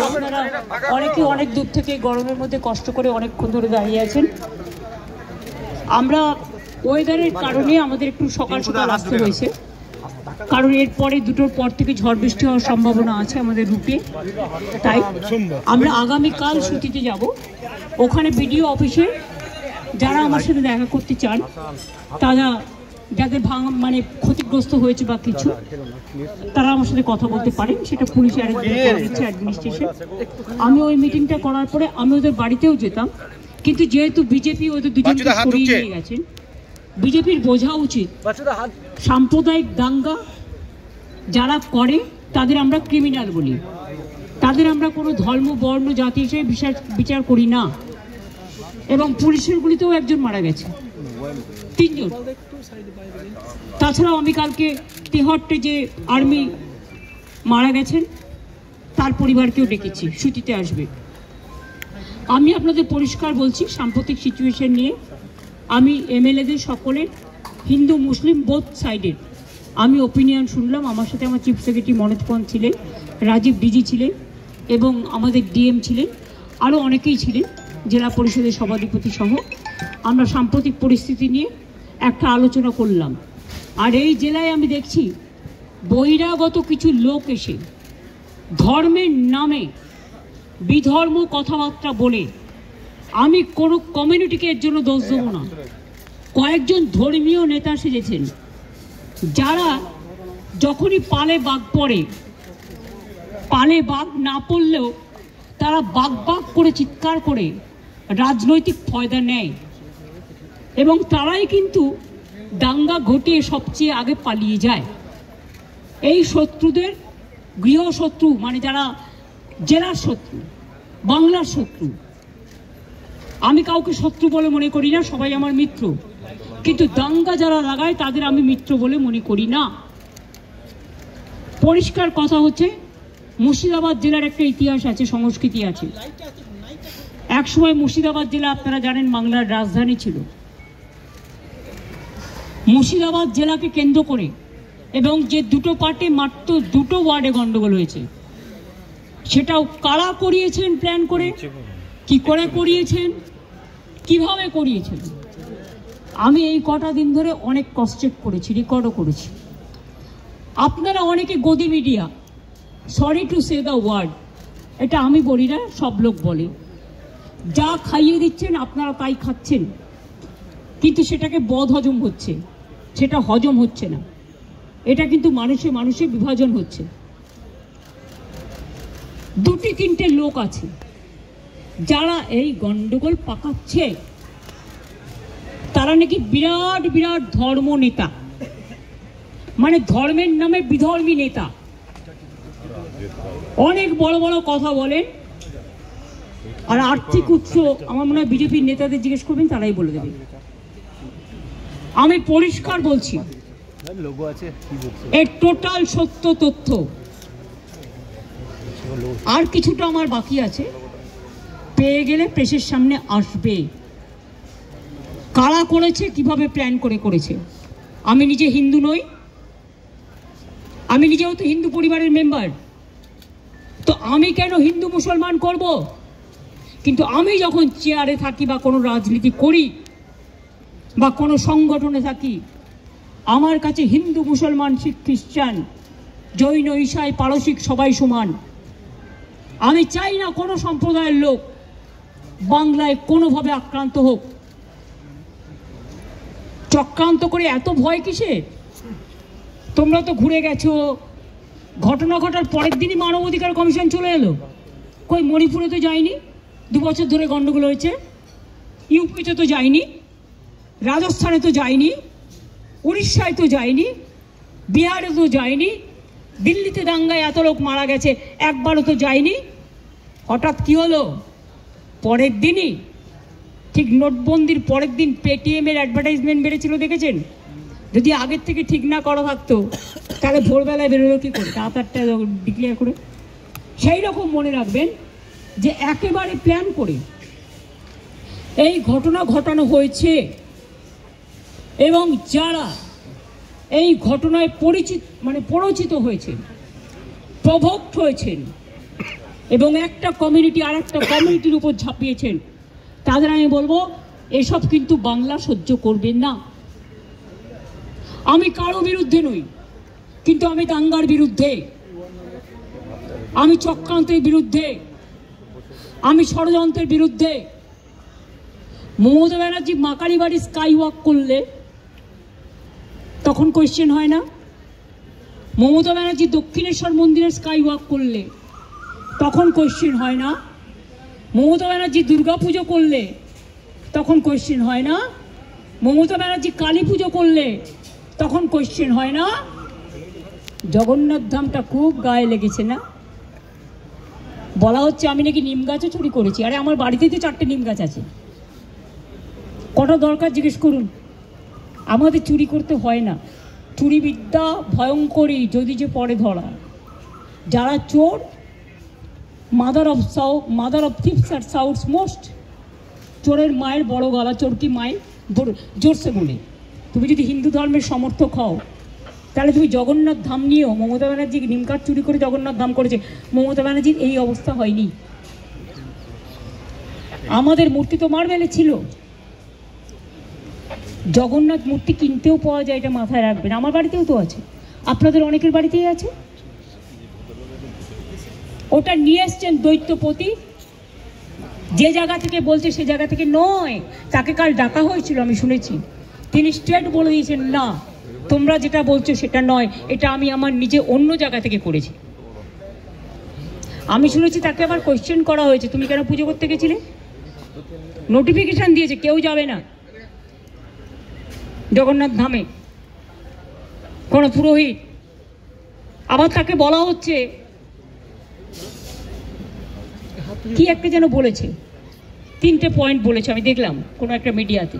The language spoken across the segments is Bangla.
আপনারা অনেকে অনেক দূর থেকে গরমের মধ্যে কষ্ট করে অনেকক্ষণ ধরে দাঁড়িয়ে আছেন। আমরা ওয়েদারের কারণে আমাদের একটু সকাল সকাল আসতে হয়েছে, কারণ এরপরে দুটোর পর থেকে ঝড় বৃষ্টি হওয়ার সম্ভাবনা আছে আমাদের রুটে। তাই আমরা আগামীকাল ছুটিতে যাব। ওখানে বিডিও অফিসে যারা আমার সাথে দেখা করতে চান, তারা যাদের মানে ক্ষতিগ্রস্ত হয়েছে বা কিছু, তারা আমার সাথে কথা বলতে পারেন। সেটা পুলিশ অ্যাডমিনিস্ট্রেশন। আমি ওই মিটিংটা করার পরে আমি ওদের বাড়িতেও যেতাম, কিন্তু যেহেতু বিজেপি ওদের দুজনকে সরিয়ে নিয়ে গেছেন, বিজেপির বোঝা উচিত সাম্প্রদায়িক দাঙ্গা যারা করে তাদের আমরা ক্রিমিনাল বলি, তাদের আমরা কোনো ধর্ম বর্ণ জাতি হিসেবে বিচার করি না। এবং পুলিশের গুলিতেও একজন মারা গেছে, 3 জন। তাছাড়াও আমি কালকে তেহট্টে যে আর্মি মারা গেছেন তার পরিবারকেও ডেকেছি, ছুটিতে আসবে। আমি আপনাদের পরিষ্কার বলছি, সাম্প্রতিক সিচুয়েশন নিয়ে আমি এমএলএদের সকলের, হিন্দু মুসলিম বোথ সাইডের আমি ওপিনিয়ন শুনলাম। আমার সাথে আমার চিফ সেক্রেটারি মনোজ পন্ত ছিলেন, রাজীব ডিজি ছিলেন এবং আমাদের ডিএম ছিলেন, আরও অনেকেই ছিলেন, জেলা পরিষদের সভাধিপতি সহ। আমরা সাম্প্রতিক পরিস্থিতি নিয়ে একটা আলোচনা করলাম। আর এই জেলায় আমি দেখছি বহিরাগত কিছু লোক এসে ধর্মের নামে বিধর্ম কথাবার্তা বলে, আমি কোনো কমিউনিটিকে এর জন্য দোষ দেবো না, কয়েকজন ধর্মীয় নেতা সেজেছেন যারা যখনই পালে বাঘ পড়ে, পালে বাঘ না পড়লেও তারা বাঘ বাঘ করে চিৎকার করে রাজনৈতিক ফয়দা নেয় এবং তারাই কিন্তু দাঙ্গা ঘটিয়ে সবচেয়ে আগে পালিয়ে যায়। এই শত্রুদের গৃহশত্রু, মানে যারা জেলার শত্রু, বাংলার শত্রু, আমি কাউকে শত্রু বলে মনে করি না, সবাই আমার মিত্র, কিন্তু দাঙ্গা যারা লাগায় তাদের আমি মিত্র বলে মনে করি না। পরিষ্কার কথা হচ্ছে, মুর্শিদাবাদ জেলার একটা ইতিহাস আছে, সংস্কৃতি আছে। একসময় মুর্শিদাবাদ জেলা আপনারা জানেন বাংলার রাজধানী ছিল। মুর্শিদাবাদ জেলাকে কেন্দ্র করে এবং যে দুটো পার্টে মাত্র 2টো ওয়ার্ডে গন্ডগোল হয়েছে, সেটাও কারা করিয়েছেন, প্ল্যান করে, কি করে করিয়েছেন, কিভাবে করিয়েছেন। আমি এই কটা দিন ধরে অনেক ক্রস চেক করেছি, রেকর্ডও করেছি। আপনারা অনেকে গদি media, sorry to say the word, এটা আমি বলি না, সব লোক বলে, যা খাইয়ে দিচ্ছেন আপনারা তাই খাচ্ছেন, কিন্তু সেটাকে বদ হজম হচ্ছে, সেটা হজম হচ্ছে না। এটা কিন্তু মানুষে মানুষে বিভাজন হচ্ছে। 2-3টে লোক আছে যারা এই গন্ডগোল পাকাচ্ছে, তারা নাকি বিরাট বিরাট ধর্ম নেতা, মানে ধর্মের নামে বিধর্মী নেতা, অনেক বড় বড় কথা বলেন। আর আর্থিক উৎস আমার মনে হয় বিজেপির নেতাদের জিজ্ঞেস করবেন, তারাই বলে দেবে। আমি পরিষ্কার বলছি, এর টোটাল সত্য তথ্য। আর কিছুটা আমার বাকি আছে, পেয়ে গেলে প্রেসের সামনে আসবে। কারা করেছে, কিভাবে প্ল্যান করে করেছে। আমি নিজে হিন্দু নই, আমি নিজেও তো হিন্দু পরিবারের মেম্বার, তো আমি কেন হিন্দু মুসলমান করব? কিন্তু আমি যখন চেয়ারে থাকি বা কোনো রাজনীতি করি বা কোনো সংগঠনে থাকি, আমার কাছে হিন্দু মুসলমান শিখ খ্রিস্টান জৈন ঈসাই পারসিক সবাই সমান। আমি চাই না কোনো সম্প্রদায়ের লোক বাংলায় কোনোভাবে আক্রান্ত হোক। চক্রান্ত করে এত ভয় কিসে? তোমরা তো ঘুরে গেছো, ঘটনা ঘটার পরের দিনই মানবাধিকার কমিশন চলে এলো। কই মণিপুরে তো যায়নি, 2 বছর ধরে গন্ডগোল হয়েছে। ইউপিতে তো যায়নি, রাজস্থানে তো যায়নি, উড়িষ্যায় তো যায়নি, বিহারে তো যায়নি, দিল্লিতে দাঙ্গায় এত লোক মারা গেছে, একবারও তো যায়নি। হঠাৎ কি হলো? পরের দিনই, ঠিক নোটবন্দির পরের দিন পেটিএমের অ্যাডভার্টাইজমেন্ট বেড়েছিল, দেখেছেন? যদি আগের থেকে ঠিক না করা থাকতো তাহলে ভোরবেলায় বেরোলো কি করে, রাত 8টায় ডিক্লেয়ার করে। সেই রকম মনে রাখবেন যে একেবারে প্ল্যান করে এই ঘটনা ঘটানো হয়েছে এবং যারা এই ঘটনায় পরিচিত হয়েছেন, প্রভোক্ট হয়েছেন, এবং একটা কমিউনিটি আর একটা কমিউনিটির উপর ঝাঁপিয়েছেন, তাদের আমি বলবো এসব কিন্তু বাংলা সহ্য করবেন না। আমি কারো বিরুদ্ধে নই, কিন্তু আমি দাঙ্গার বিরুদ্ধে, আমি চক্রান্তের বিরুদ্ধে, আমি ষড়যন্ত্রের বিরুদ্ধে। মমতা ব্যানার্জি মাকারি বাড়ি স্কাই ওয়াক করলে তখন কোয়েশ্চেন হয় না? মমতা ব্যানার্জি দক্ষিণেশ্বর মন্দিরের স্কাই ওয়াক করলে তখন কোয়েশ্চেন হয় না? মমতা ব্যানার্জি দুর্গা পুজো করলে তখন কোয়েশ্চেন হয় না? মমতা ব্যানার্জি কালী পুজো করলে তখন কোয়েশ্চেন হয় না? জগন্নাথ ধামটা খুব গায়ে লেগেছে না? বলা হচ্ছে আমি নাকি নিম গাছও চুরি করেছি। আরে আমার বাড়িতেই তো 4টে নিম গাছ আছে, কটা দরকার জিজ্ঞেস করুন। আমাদের চুরি করতে হয় না। চুরি বিদ্যা ভয়ঙ্করী যদি যে পরে ধরা। যারা চোর, মাদার অফ থিপস আর সাউথস মোস্ট। চোরের মায়ের বড় গলা, চোর কি মায়ের জোরসে বলে। তুমি যদি হিন্দু ধর্মের সমর্থক হও, তাহলে তুমি জগন্নাথ ধাম নিয়েও, মমতা ব্যানার্জি নিমকাঠ চুরি করে জগন্নাথ ধাম করেছে, মমতা ব্যানার্জির এই অবস্থা হয়নি। আমাদের মূর্তি তো মার্বেলে ছিল, জগন্নাথ মূর্তি কিনতেও পাওয়া যায়, এটা মাথায় রাখবেন। আমার বাড়িতেও তো আছে, আপনাদের অনেকের বাড়িতেই আছে। ওটা নিয়ে এসছেন দৈত্যপতি, যে জায়গা থেকে বলছে সে জায়গা থেকে নয়। তাকে কাল ডাকা হয়েছিল, আমি শুনেছি। তিনি স্ট্রেট বলে দিয়েছেন, না তোমরা যেটা বলছো সেটা নয়, এটা আমি আমার নিজে অন্য জায়গা থেকে করেছি। আমি শুনেছি তাকে আবার কোয়েশ্চেন করা হয়েছে, তুমি কেন পুজো করতে গেছিলে? নোটিফিকেশন দিয়েছে কেউ যাবে না জগন্নাথ ধামে, কোনো পুরোহিত। আবার তাকে বলা হচ্ছে কি একটা যেন বলেছে, 3টে পয়েন্ট বলেছে, আমি দেখলাম কোনো একটা মিডিয়াতে।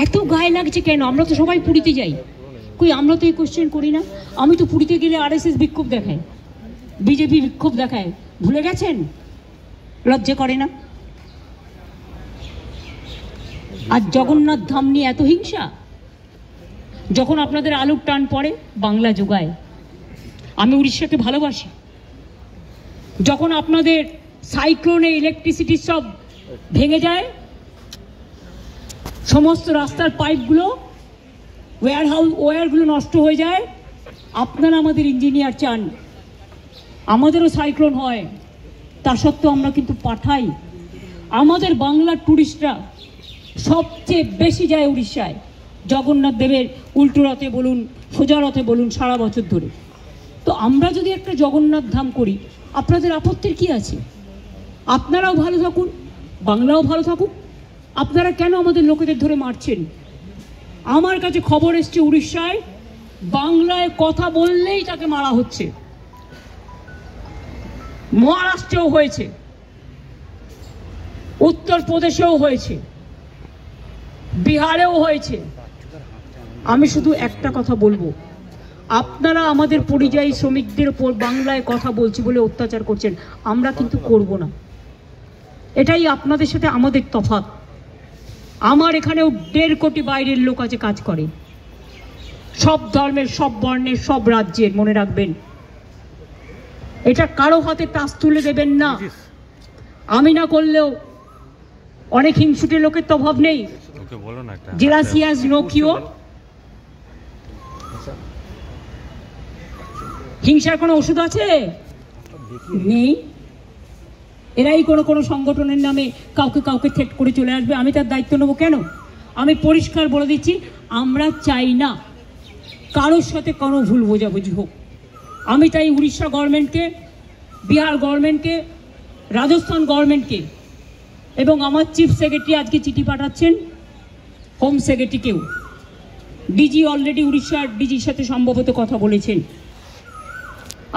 এত গায়ে লাগছে কেন? আমরা তো সবাই পুরীতে যাই, কই আমরা তো এই কোয়েশ্চেন করি না? আমি তো পুরীতে গেলে RSS বিক্ষোভ দেখায়, বিজেপি বিক্ষোভ দেখায়, ভুলে গেছেন? লজ্জা করে না? আর জগন্নাথ ধাম নিয়ে এত হিংসা। যখন আপনাদের আলুর টান পড়ে বাংলা যোগায়। আমি উড়িষ্যাকে ভালোবাসি। যখন আপনাদের সাইক্লোনে ইলেকট্রিসিটি সব ভেঙে যায়, সমস্ত রাস্তার পাইপগুলো, ওয়্যারগুলো নষ্ট হয়ে যায়, আপনারা আমাদের ইঞ্জিনিয়ার চান আমাদেরও সাইক্লোন হয়, তা সত্ত্বেও আমরা কিন্তু পাঠাই। আমাদের বাংলার টুরিস্টরা সবচেয়ে বেশি যায় উড়িষ্যায়, জগন্নাথ দেবের উল্টো রথে বলুন, সোজা রথে বলুন, সারা বছর ধরে। তো আমরা যদি একটা জগন্নাথ ধাম করি, আপনাদের আপত্তির কি আছে? আপনারাও ভালো থাকুন, বাংলাও ভালো থাকুক। আপনারা কেন আমাদের লোকেদের ধরে মারছেন? আমার কাছে খবর এসছে উড়িষ্যায় বাংলায় কথা বললেই তাকে মারা হচ্ছে। মহারাষ্ট্রেও হয়েছে, উত্তরপ্রদেশেও হয়েছে, বিহারেও হয়েছে। আমি শুধু একটা কথা বলবো, আপনারা আমাদের পরিযায়ী শ্রমিকদের উপর বাংলায় কথা বলছি বলে অত্যাচার করছেন, আমরা কিন্তু করব না। এটাই আপনাদের সাথে আমাদের তফাৎ। আমার এখানেও 1.5 কোটি বাইরের লোক আছে, কাজ করে, সব ধর্মের, সব বর্ণের, সব রাজ্যের। মনে রাখবেন, এটা কারো হাতে টাচ তুলে দেবেন না। আমি না করলেও অনেক হিংসুটে লোকের তো অভাব নেই। Jealousy has no cure. হিংসার কোনো ওষুধ আছে? নেই। এরাই কোনো সংগঠনের নামে কাউকে থ্রেট করে চলে আসবে, আমি তার দায়িত্ব নেবো কেন? আমি পরিষ্কার বলে দিচ্ছি, আমরা চাই না কারোর সাথে কোনো ভুল বোঝাবুঝি হোক। আমি তাই উড়িষ্যা গভর্নমেন্টকে, বিহার গভর্নমেন্টকে, রাজস্থান গভর্নমেন্টকে এবং আমার চিফ সেক্রেটারি আজকে চিঠি পাঠাচ্ছেন হোম সেক্রেটারিকেও। ডিজি অলরেডি উড়িষ্যার ডিজির সাথে সম্ভবত কথা বলেছেন।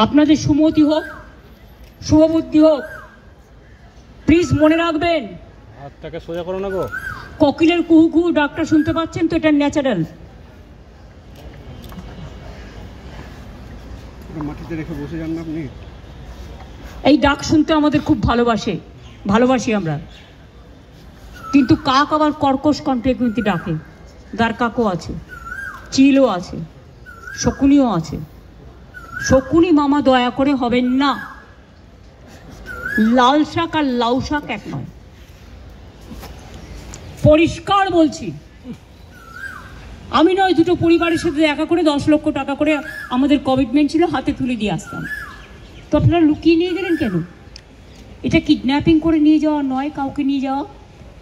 আপনাদের সুমতি হোক, শুভবুদ্ধি হোক, প্লিজ মনে রাখবেন, সোজা করো না গো। কোকিলের কুহু কুহু ডাকটা শুনতে পাচ্ছেন তো? এটা ন্যাচারাল। মাটিতে রেখে বসে যান না আপনি। এই ডাক শুনতে আমাদের খুব ভালোবাসি আমরা, কিন্তু কাক আবার কর্কশ কণ্ঠে কিন্তু ডাকে। দার কাকও আছে, চিলও আছে, শকুনিও আছে, শকুনি মামা দয়া করে হবেন না। লাল শাক আর লাউ শাক এক নয়, পরিষ্কার বলছি। আমি নয়, দুটো পরিবারের সাথে দেখা করে 10 লক্ষ টাকা করে আমাদের কমিটমেন্ট ছিল, হাতে তুলে দিয়ে আসতাম। তো আপনারা লুকিয়ে নিয়ে গেলেন কেন? এটা কিডন্যাপিং করে নিয়ে যাওয়া নয়, কাউকে নিয়ে যাওয়া।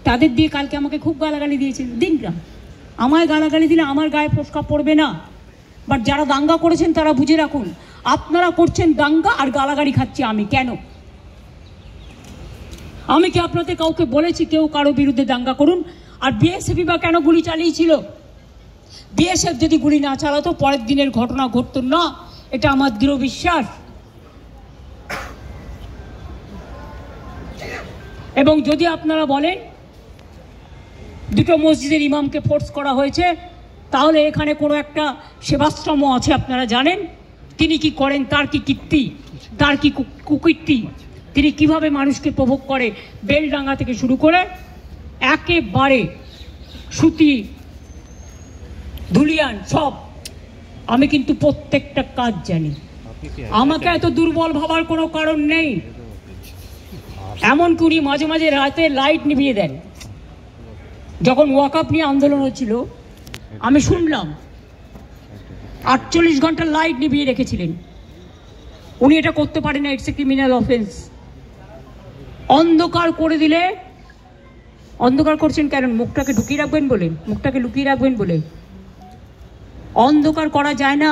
তাদের দিয়ে কালকে আমাকে খুব গালাগালি দিয়েছেন। দিন না, আমায় গালাগালি দিলে আমার গায়ে ফোসকা পড়বে না। বাট যারা দাঙ্গা করেছেন তারা বুঝে রাখুন, আপনারা করছেন দাঙ্গা আর গালাগালি খাচ্ছি আমি। কেন? আমি কি আপনাদের কাউকে বলেছি কেউ কারো বিরুদ্ধে দাঙ্গা করুন? আর বিএসএফ বা কেন গুলি চালিয়েছিল? বিএসএফ যদি গুলি না চালাতো পরের দিনের ঘটনা ঘটতো না, এটা আমার দৃঢ় বিশ্বাস। এবং যদি আপনারা বলেন দুটো মসজিদের ইমামকে ফোর্স করা হয়েছে, তাহলে এখানে কোনো একটা সেবাশ্রম আছে, আপনারা জানেন তিনি কি করেন, তার কি কীর্তি, তার কি কুকীর্তি, তিনি কিভাবে মানুষকে প্রভোগ করে, বেলডাঙ্গা থেকে শুরু করে একেবারে সুতি ধুলিয়ান সব। আমি কিন্তু প্রত্যেকটা কাজ জানি। আমাকে এত দুর্বল ভাবার কোনো কারণ নেই। এমনকি উনি মাঝে মাঝে রাতে লাইট নিভিয়ে দেন। যখন ওয়াকআপ নিয়ে আন্দোলন হচ্ছিল আমি শুনলাম 48 ঘন্টা লাইট নিভিয়ে রেখেছিলেন। উনি এটা করতে পারেন না, ইটস এ ক্রিমিনাল অফেন্স। অন্ধকার করে দিলে, অন্ধকার করছেন কেন? মুখটাকে ঢুকিয়ে রাখবেন বলে, মুখটাকে লুকিয়ে রাখবেন বলে। অন্ধকার করা যায় না।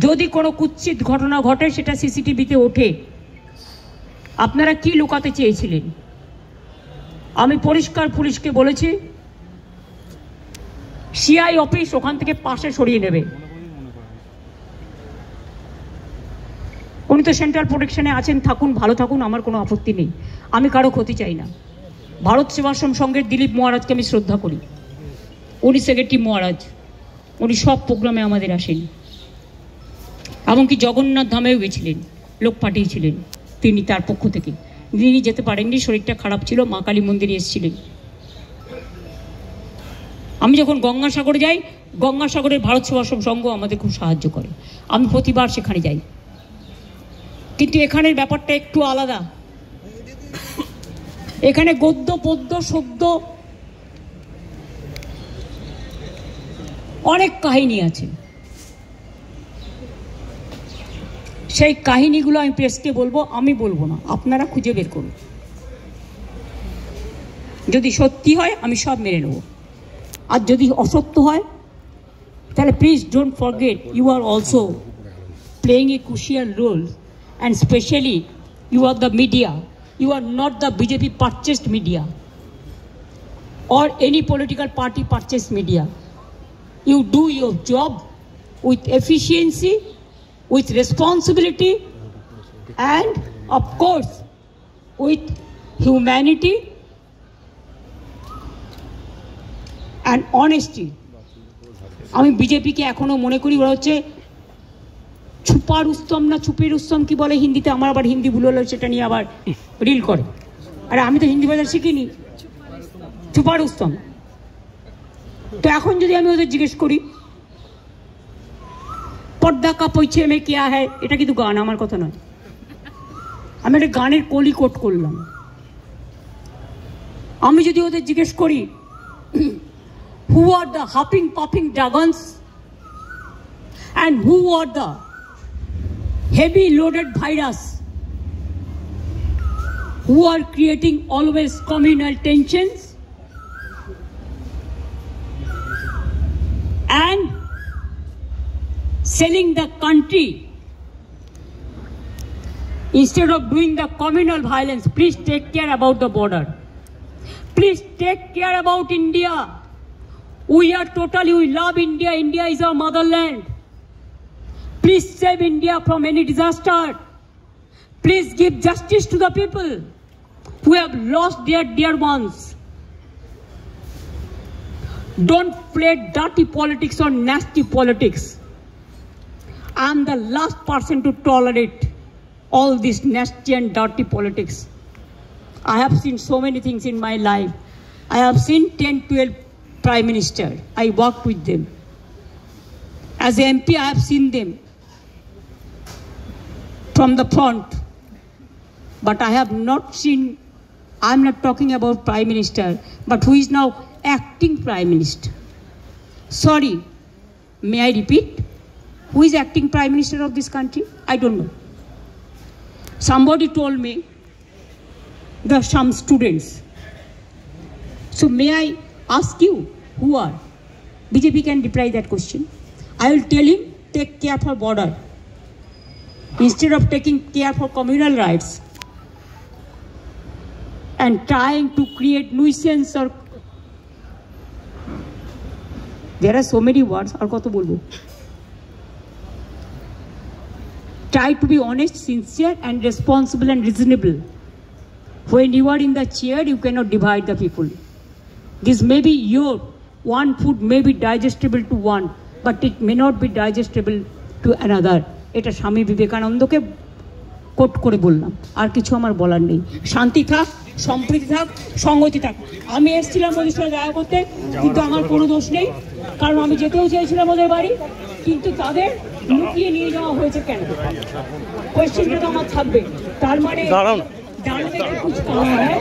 যদি কোনো কুৎসিত ঘটনা ঘটে সেটা সিসিটিভিতে ওঠে। আপনারা কি লুকাতে চেয়েছিলেন? আমি পরিষ্কার পুলিশকে বলেছি সিআই অফিস ওখান থেকে পাশে সরিয়ে নেবে। উনি তো সেন্ট্রাল প্রোটেকশনে আছেন, থাকুন, ভালো থাকুন, আমার কোনো আপত্তি নেই। আমি কারো ক্ষতি চাই না। ভারত সেবাশ্রম সংঘের দিলীপ মহারাজকে আমি শ্রদ্ধা করি। উনি সেক্রেটারি মহারাজ, উনি সব প্রোগ্রামে আমাদের আসেন। এমনকি জগন্নাথ ধামেও গেছিলেন, লোক পাঠিয়েছিলেন তিনি তার পক্ষ থেকে। তিনি যেতে পারেননি, শরীরটা খারাপ ছিল, মা কালী মন্দিরে এসেছিলেন। আমি যখন গঙ্গাসাগরে যাই, গঙ্গাসাগরের ভারত সেবাশ্রম সংঘ আমাদের খুব সাহায্য করে। আমি প্রতিবার সেখানে যাই। কিন্তু এখানের ব্যাপারটা একটু আলাদা। এখানে গদ্য পদ্য সদ্য অনেক কাহিনী আছে। সেই কাহিনীগুলো আমি প্রেসকে বলবো, আমি বলবো না, আপনারা খুঁজে বের করুন। যদি সত্যি হয় আমি সব মেনে নেব, আর যদি অসত্য হয় তাহলে please don't forget you are also playing a crucial role, and especially you are the media. You are not the BJP purchased media or any political party purchased media. You do your job with efficiency, with responsibility, and of course with humanity and honesty. আমি বিজেপিকে এখনো মনে করি ওরা হচ্ছে छुपा रुस्तम ना छुपे रुस्तम की बोले हिंदी ते हमारा बार हिंदी भूल हलो सेटा निये आबार रील करे। अरे आमी तो हिंदी बाजार शिखिनी, छुपा रुस्तम। तो एखन जोदि आमी ओदेर जिज्ञेस करी पर्दा का पीछे में क्या है, एटा किन्तु गान आमार कथा नय, आमी एकटा गानेर कलि कोट करलाम। आमी जोदि ओदेर जिज्ञेस करी who are the huffing puffing dragons and who are the heavy loaded virus who are creating always communal tensions and selling the country instead of doing the communal violence. Please take care about the border. Please take care about India. We are totally, we love India. India is our motherland. Please save India from any disaster. Please give justice to the people who have lost their dear ones. Don't play dirty politics or nasty politics. I am the last person to tolerate all this nasty and dirty politics. I have seen so many things in my life. I have seen 10-12 Prime Minister. I worked with them. As a MP, I have seen them. from the front. But I have not seen, I'm not talking about Prime Minister, but who is now acting Prime Minister. Sorry, may I repeat? Who is acting Prime Minister of this country? I don't know. Somebody told me there are some students. So may I ask you, who are? BJP can reply that question. I will tell him, take care for border. Instead of taking care for communal rights and trying to create nuisance or... There are so many words. Aur koto bolbo? Try to be honest, sincere and responsible and reasonable. When you are in the chair, you cannot divide the people. This may be your one food may be digestible to one, but it may not be digestible to another. এটা স্বামী বিবেকানন্দকে কোট করে বললাম, আর কিছু আমার বলার নেই। শান্তি থাক, সম্প্রীতি থাক, সংগতি থাক। আমি এসেছিলাম ওদের সাথে দেখা করতে, কিন্তু আমার কোনো দোষ নেই, কারণ আমি যেতেও চেয়েছিলাম ওদের বাড়ি, কিন্তু তাদের লুকিয়ে নিয়ে যাওয়া হয়েছে কেন? কোয়েশ্চেনটা তো আমার থাকবে। তার মানে জানবে কি কুছ কারণ হয়।